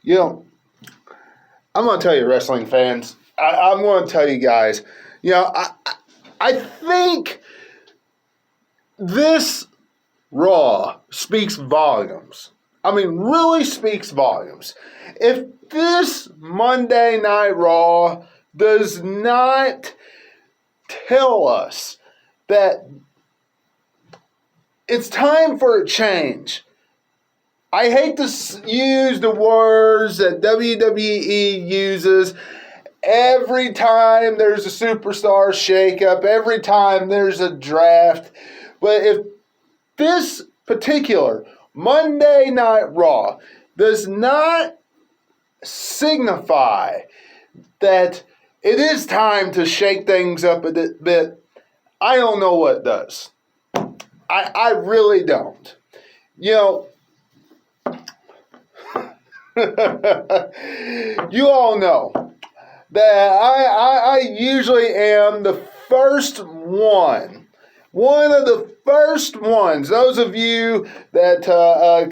You know, I'm going to tell you, wrestling fans, I'm going to tell you guys, I think this Raw speaks volumes. I mean, really speaks volumes. If this Monday Night Raw does not tell us that it's time for a change. I hate to use the words that WWE uses every time there's a superstar shakeup, every time there's a draft. But if this particular Monday Night Raw does not signify that it is time to shake things up a bit, I don't know what does. I really don't. You know, you all know that I usually am the first one of the first ones, those of you that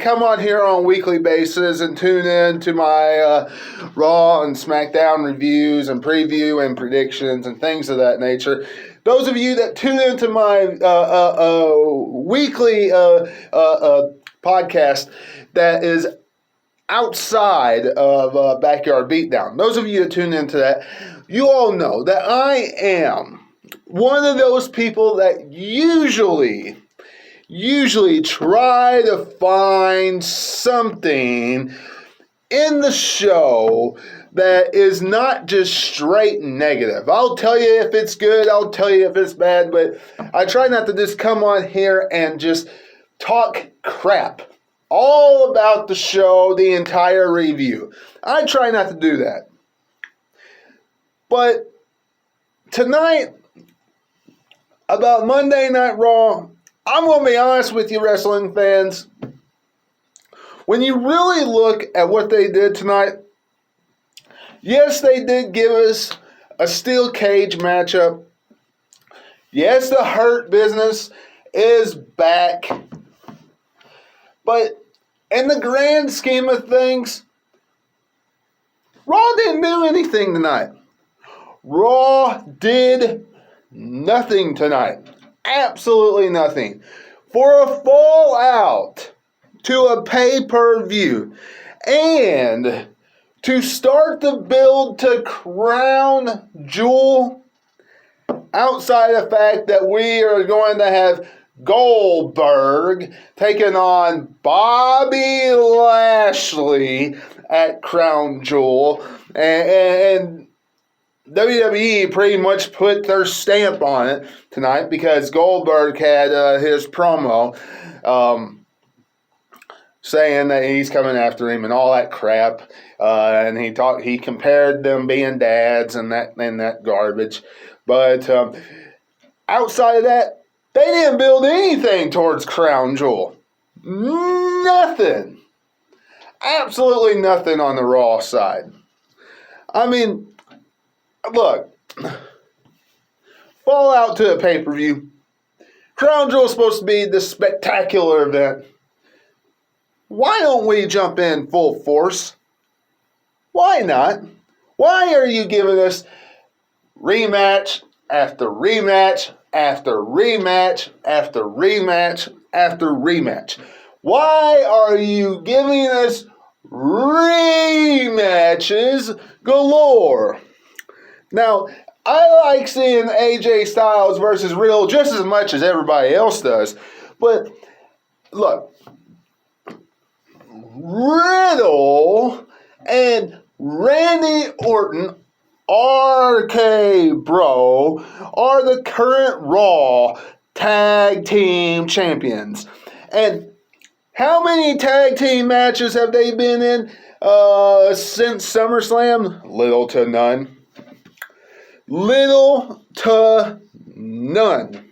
come on here on a weekly basis and tune in to my Raw and SmackDown reviews and preview and predictions and things of that nature. Those of you that tune into my weekly podcast that is outside of Backyard Beatdown, those of you that tune into that, you all know that I am one of those people that usually try to find something in the show that is not just straight negative. I'll tell you if it's good, I'll tell you if it's bad, but I try not to just come on here and just talk crap all about the show, the entire review. I try not to do that. But tonight, about Monday Night Raw, I'm going to be honest with you, wrestling fans. When you really look at what they did tonight, yes, they did give us a steel cage matchup. Yes, the Hurt Business is back. But in the grand scheme of things, Raw didn't do anything tonight. Raw did nothing tonight. Absolutely nothing. For a fallout to a pay-per-view and to start the build to Crown Jewel, outside of the fact that we are going to have Goldberg taking on Bobby Lashley at Crown Jewel, and WWE pretty much put their stamp on it tonight because Goldberg had his promo saying that he's coming after him and all that crap, and he compared them being dads and that garbage. But outside of that, they didn't build anything towards Crown Jewel. Nothing. Absolutely nothing on the Raw side. I mean, look, fallout to a pay-per-view. Crown Jewel is supposed to be this spectacular event. Why don't we jump in full force? Why not? Why are you giving us rematch after rematch after rematch after rematch after rematch? Why are you giving us rematches galore? Now, I like seeing AJ Styles versus Riddle just as much as everybody else does. But, look, Riddle and Randy Orton, RK Bro, are the current Raw Tag Team Champions. And how many tag team matches have they been in since SummerSlam? Little to none. Little to none.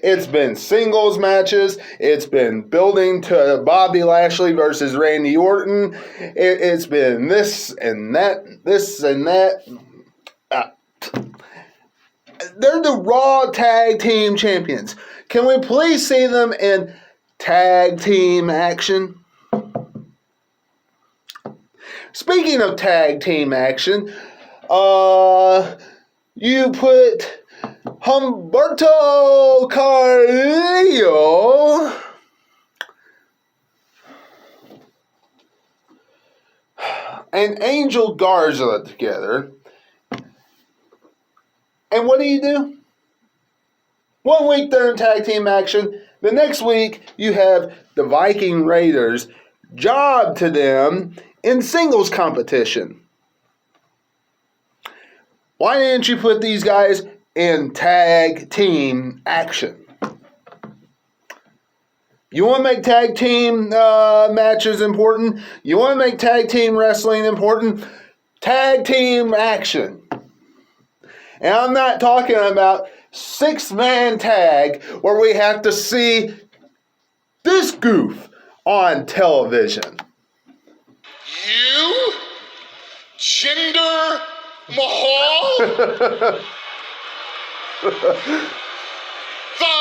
It's been singles matches. It's been building to Bobby Lashley versus Randy Orton. It's been this and that. They're the Raw Tag Team Champions. Can we please see them in tag team action? Speaking of tag team action, you put Humberto Carrillo and Angel Garza together. And what do? 1 week they're in tag team action. The next week you have the Viking Raiders job to them in singles competition. Why didn't you put these guys in tag team action? You want to make tag team matches important? You want to make tag team wrestling important? Tag team action. And I'm not talking about 6-man tag where we have to see this goof on television. You? Jinder Mahal? The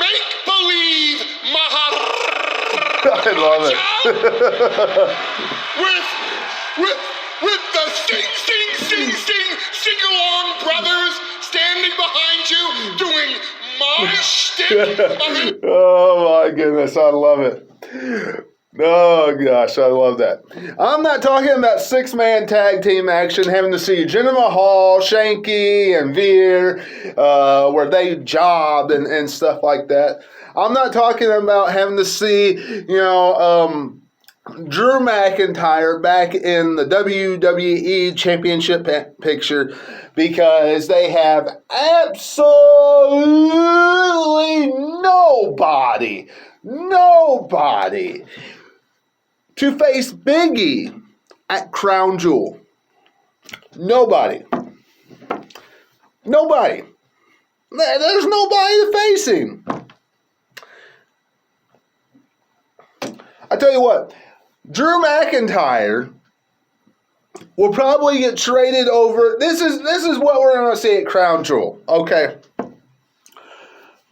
make-believe Maharaja? I love it. with the sing-along brothers standing behind you doing my shtick. Oh my goodness, I love it. Oh gosh, I love that. I'm not talking about 6-man tag team action, having to see Jinder Mahal, Shanky, and Veer, where they job and stuff like that. I'm not talking about having to see, Drew McIntyre back in the WWE Championship picture because they have absolutely nobody to face Big E at Crown Jewel. Nobody. There's nobody to face him. I tell you what, Drew McIntyre will probably get traded over. This is what we're going to see at Crown Jewel. Okay.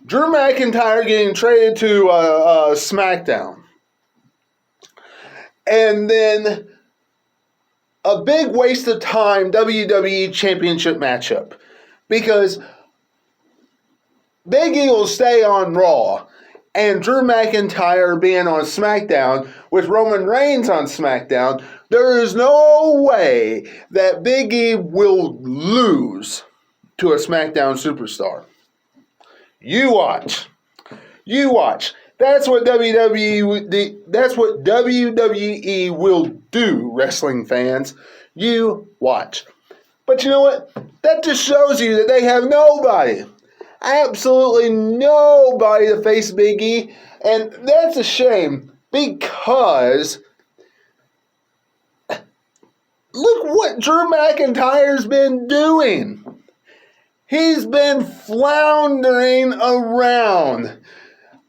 Drew McIntyre getting traded to SmackDown. And then a big waste of time WWE Championship matchup. Because Big E will stay on Raw. And Drew McIntyre being on SmackDown with Roman Reigns on SmackDown, there is no way that Big E will lose to a SmackDown superstar. You watch. That's what WWE will do, wrestling fans. You watch. But you know what? That just shows you that they have nobody. Absolutely nobody to face Big E. And that's a shame because look what Drew McIntyre's been doing. He's been floundering around.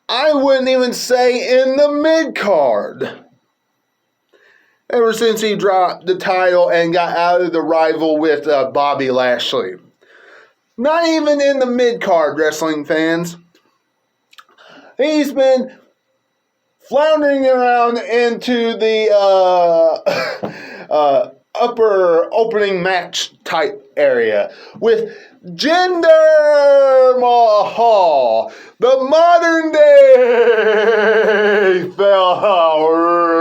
I wouldn't even say in the mid-card. Ever since he dropped the title and got out of the rival with Bobby Lashley. Not even in the mid-card, wrestling fans. He's been floundering around into the upper opening match type area with Jinder Mahal, the modern day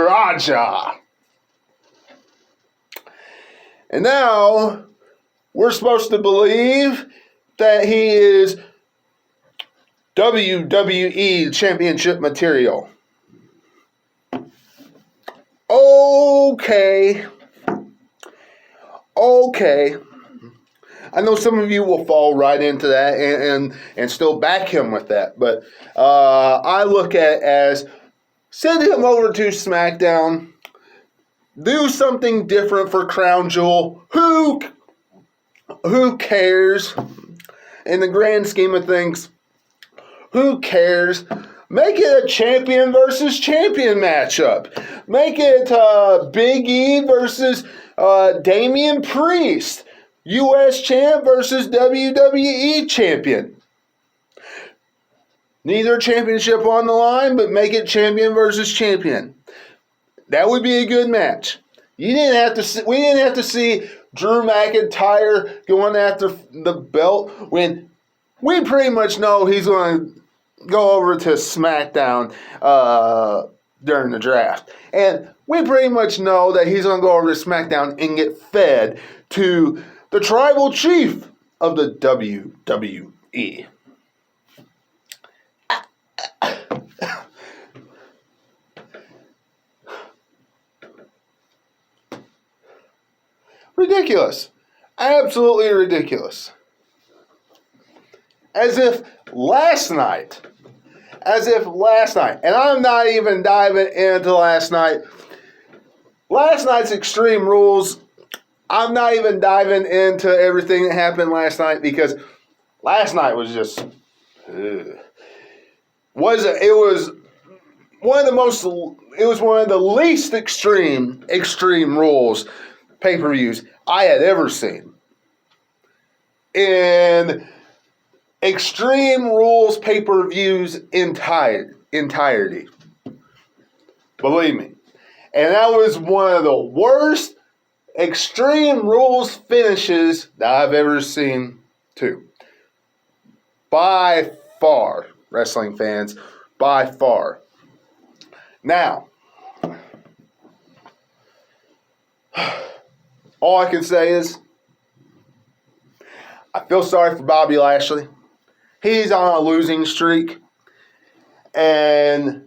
Raja. And now we're supposed to believe that he is WWE Championship material. Okay. I know some of you will fall right into that and still back him with that. But I look at it as send him over to SmackDown. Do something different for Crown Jewel. Who cares? In the grand scheme of things, who cares? Make it a champion versus champion matchup. Make it Big E versus Damian Priest. U.S. champ versus WWE champion. Neither championship on the line, but make it champion versus champion. That would be a good match. We didn't have to see Drew McIntyre going after the belt when we pretty much know he's going to go over to SmackDown during the draft. And we pretty much know that he's going to go over to SmackDown and get fed to the tribal chief of the WWE. Ridiculous. Absolutely ridiculous. As if last night, and I'm not even diving into last night. Last night's Extreme Rules, I'm not even diving into everything that happened last night because last night was just, it was one of the least extreme Rules pay-per-views I had ever seen. In Extreme Rules pay-per-views entirety. Believe me. And that was one of the worst Extreme Rules finishes that I've ever seen too. By far, wrestling fans, by far. Now, all I can say is, I feel sorry for Bobby Lashley. He's on a losing streak. And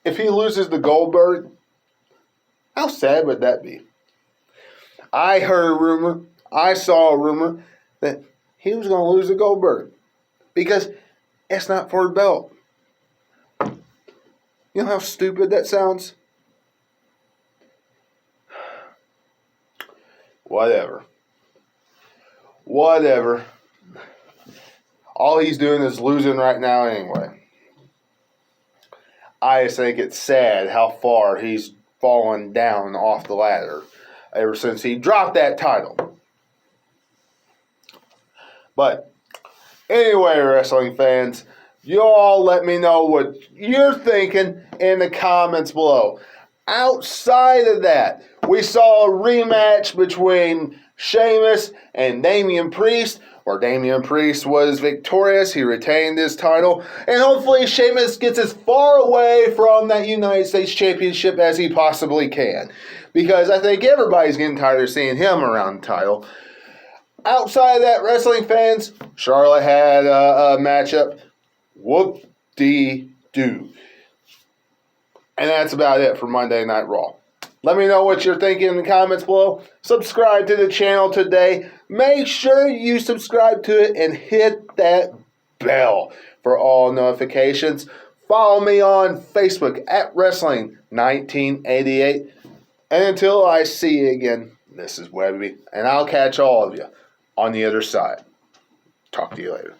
if he loses to Goldberg, how sad would that be? I saw a rumor that he was going to lose to Goldberg because it's not for a belt. You know how stupid that sounds? Whatever. All he's doing is losing right now anyway. I just think it's sad how far he's fallen down off the ladder ever since he dropped that title. But anyway, wrestling fans, you all let me know what you're thinking in the comments below. Outside of that, we saw a rematch between Sheamus and Damian Priest, where Damian Priest was victorious. He retained his title. And hopefully Sheamus gets as far away from that United States Championship as he possibly can. Because I think everybody's getting tired of seeing him around the title. Outside of that, wrestling fans, Charlotte had a matchup. Whoop-dee-doo. And that's about it for Monday Night Raw. Let me know what you're thinking in the comments below. Subscribe to the channel today. Make sure you subscribe to it and hit that bell for all notifications. Follow me on Facebook at Wrestling1988. And until I see you again, this is Webby, and I'll catch all of you on the other side. Talk to you later.